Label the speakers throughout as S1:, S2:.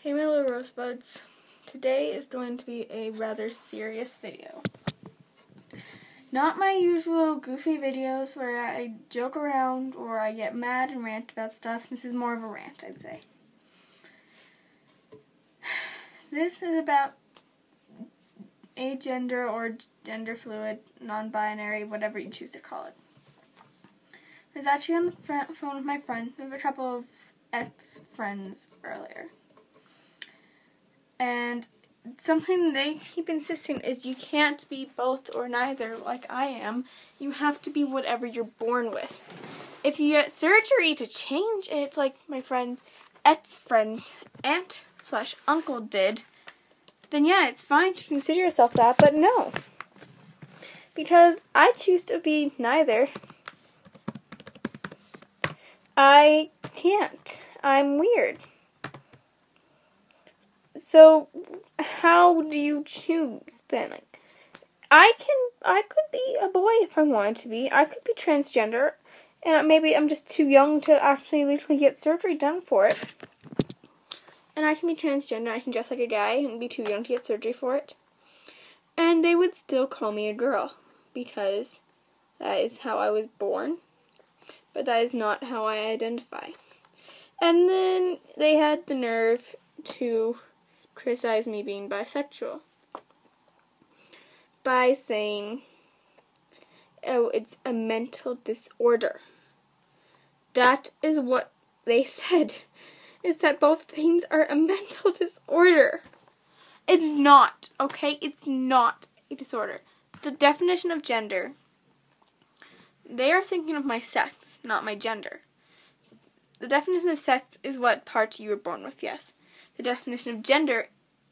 S1: Hey my little rosebuds, today is going to be a rather serious video. Not my usual goofy videos where I joke around or I get mad and rant about stuff. This is more of a rant, I'd say. This is about agender or gender fluid, non-binary, whatever you choose to call it. I was actually on the phone with my friend. We have a couple of ex-friends earlier. And something they keep insisting is you can't be both or neither like I am. You have to be whatever you're born with. If you get surgery to change it, like my friend's ex-friend's aunt/uncle did, then yeah, it's fine to consider yourself that, but no. Because I choose to be neither. I can't. I'm weird. So, how do you choose then? I could be a boy if I wanted to be. I could be transgender, and maybe I'm just too young to actually legally get surgery done for it. And I can be transgender. I can dress like a guy and be too young to get surgery for it. And they would still call me a girl because that is how I was born, but that is not how I identify. And then they had the nerve to criticize me being bisexual by saying, oh, it's a mental disorder. That is what they said, is that both things are a mental disorder. It's not, okay? It's not a disorder. The definition of gender, they are thinking of my sex, not my gender. The definition of sex is what parts you were born with, yes. The definition of gender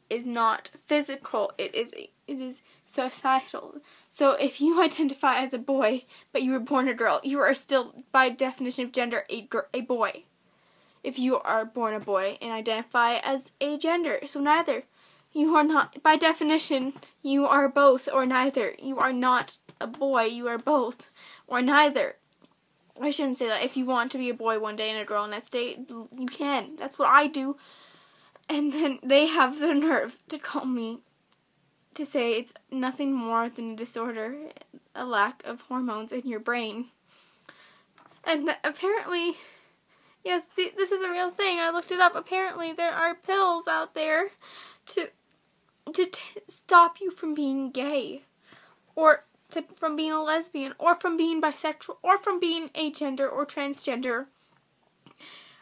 S1: is not physical, it is societal. So if you identify as a boy, but you were born a girl, you are still, by definition of gender, a boy. If you are born a boy and identify as a gender, so neither. You are not, by definition, you are both or neither. You are not a boy, you are both or neither. I shouldn't say that. If you want to be a boy one day and a girl next day, you can. That's what I do. And then they have the nerve to call me to say it's nothing more than a disorder, a lack of hormones in your brain. And apparently, yes, this is a real thing. I looked it up. Apparently, there are pills out there to stop you from being gay, or from being a lesbian, or from being bisexual, or from being agender or transgender.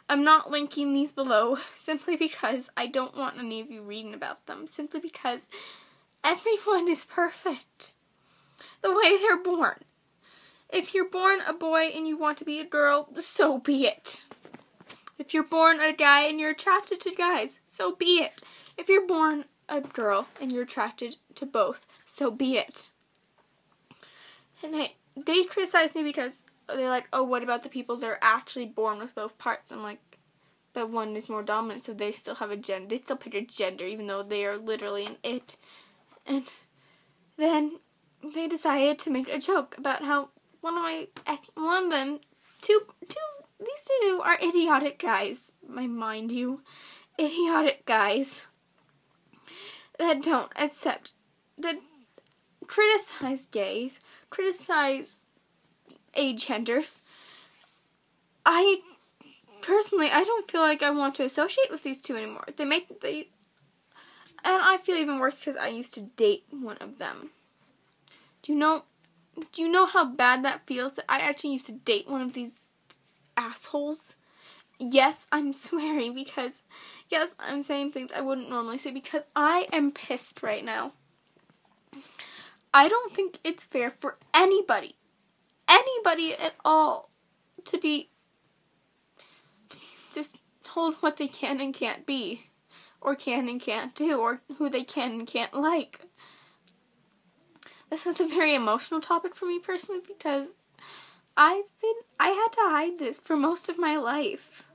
S1: I'm not linking these below simply because I don't want any of you reading about them. Simply because everyone is perfect the way they're born. If you're born a boy and you want to be a girl, so be it. If you're born a guy and you're attracted to guys, so be it. If you're born a girl and you're attracted to both, so be it. And they criticize me because they're like, oh, what about the people that are actually born with both parts? I'm like, but one is more dominant, so they still have a gender. They still pick a gender, even though they are literally an it. And then they decided to make a joke about how these two are idiotic guys, mind you, idiotic guys that don't accept, that criticize gays, criticize agenders. Personally, I don't feel like I want to associate with these two anymore. And I feel even worse because I used to date one of them. Do you know how bad that feels that I actually used to date one of these assholes? Yes, I'm swearing because, yes, I'm saying things I wouldn't normally say because I am pissed right now. I don't think it's fair for anybody at all, to be just told what they can and can't be, or can and can't do, or who they can and can't like. This was a very emotional topic for me personally because I had to hide this for most of my life.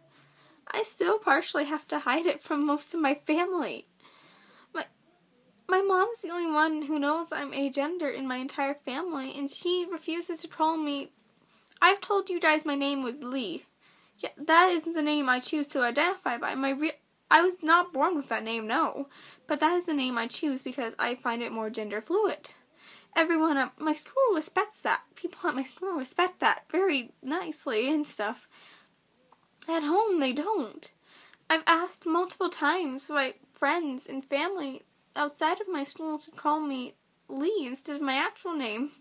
S1: I still partially have to hide it from most of my family. My mom's the only one who knows I'm agender in my entire family, and she refuses to call me. I've told you guys my name was Lee. Yeah, that isn't the name I choose to identify by. I was not born with that name, no. But that is the name I choose because I find it more gender fluid. Everyone at my school respects that. People at my school respect that very nicely and stuff. At home, they don't. I've asked multiple times my friends and family outside of my school to call me Lee instead of my actual name,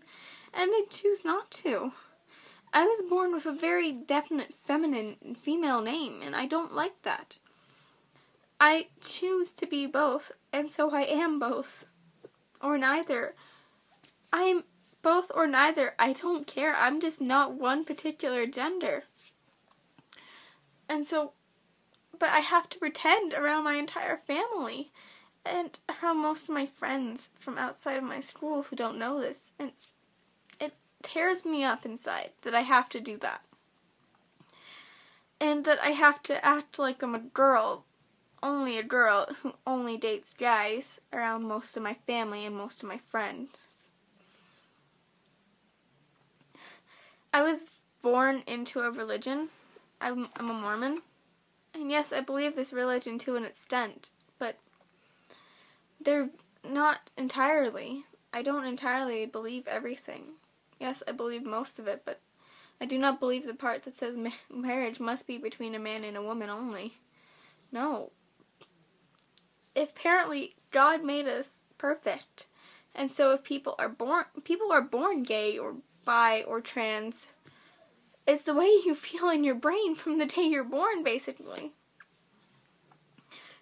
S1: and they choose not to. I was born with a very definite feminine and female name, and I don't like that. I choose to be both, and so I am both. Or neither. I'm both or neither. I don't care. I'm just not one particular gender. And so, but I have to pretend around my entire family and around most of my friends from outside of my school who don't know this. And it tears me up inside that I have to do that. And that I have to act like I'm a girl who only dates guys around most of my family and most of my friends. I was born into a religion. I'm a Mormon. And yes, I believe this religion to an extent, but they're not entirely. I don't entirely believe everything. Yes, I believe most of it, but I do not believe the part that says marriage must be between a man and a woman only. No. Apparently, God made us perfect. And so if people are born gay or bi or trans, it's the way you feel in your brain from the day you're born, basically.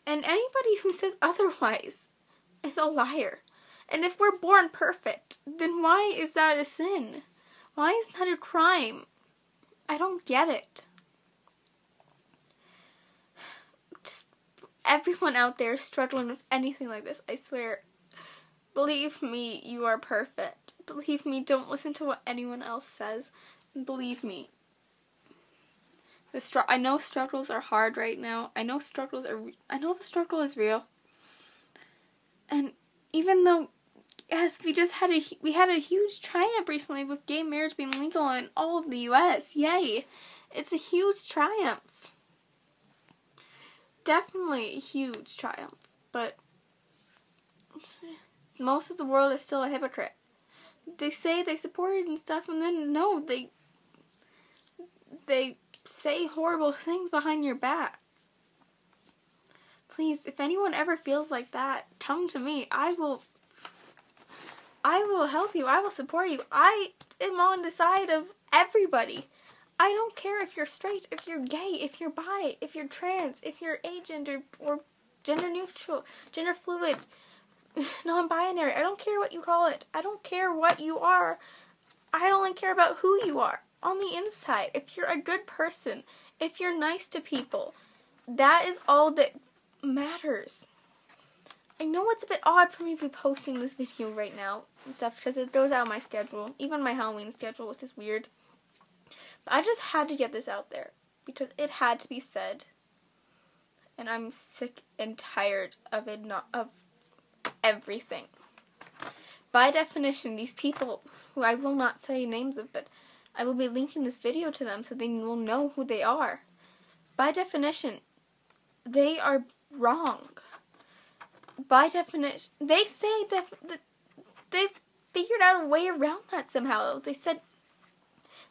S1: And anybody who says otherwise is a liar. And if we're born perfect, then why is that a sin? Why is that a crime? I don't get it. Just everyone out there struggling with anything like this, I swear, believe me, you are perfect. Believe me, don't listen to what anyone else says. And believe me. I know struggles are hard right now. I know the struggle is real. And even though, yes, we had a huge triumph recently with gay marriage being legal in all of the U.S. Yay! It's a huge triumph. Definitely a huge triumph. But most of the world is still a hypocrite. They say they support it and stuff, and then no, they say horrible things behind your back. Please, if anyone ever feels like that, come to me. I will help you. I will support you. I am on the side of everybody. I don't care if you're straight, if you're gay, if you're bi, if you're trans, if you're agender or gender neutral, gender fluid, non-binary. I don't care what you call it. I don't care what you are. I only care about who you are. On the inside, if you're a good person, if you're nice to people, that is all that matters. I know it's a bit odd for me to be posting this video right now and stuff because it goes out of my schedule, even my Halloween schedule, which is weird. But I just had to get this out there because it had to be said, and I'm sick and tired of it, of everything. By definition, these people who I will not say names of, but I will be linking this video to them so they will know who they are. By definition, they are wrong. By definition, they say that they've figured out a way around that somehow. They said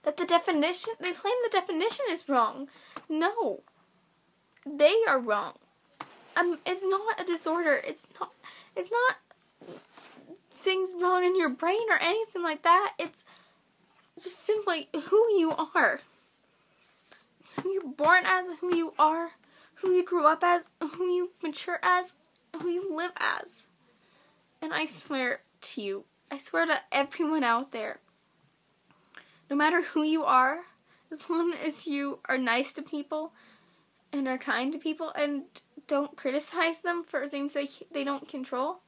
S1: that they claim the definition is wrong. No. They are wrong. It's not a disorder. It's not things wrong in your brain or anything like that. It's just simply who you are. It's who you're born as, who you are, who you grew up as, who you mature as, who you live as. And I swear to you, I swear to everyone out there, no matter who you are, as long as you are nice to people and are kind to people and don't criticize them for things they don't control,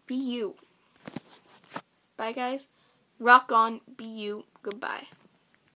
S1: be you. Bye, guys. Rock on, be you. Goodbye.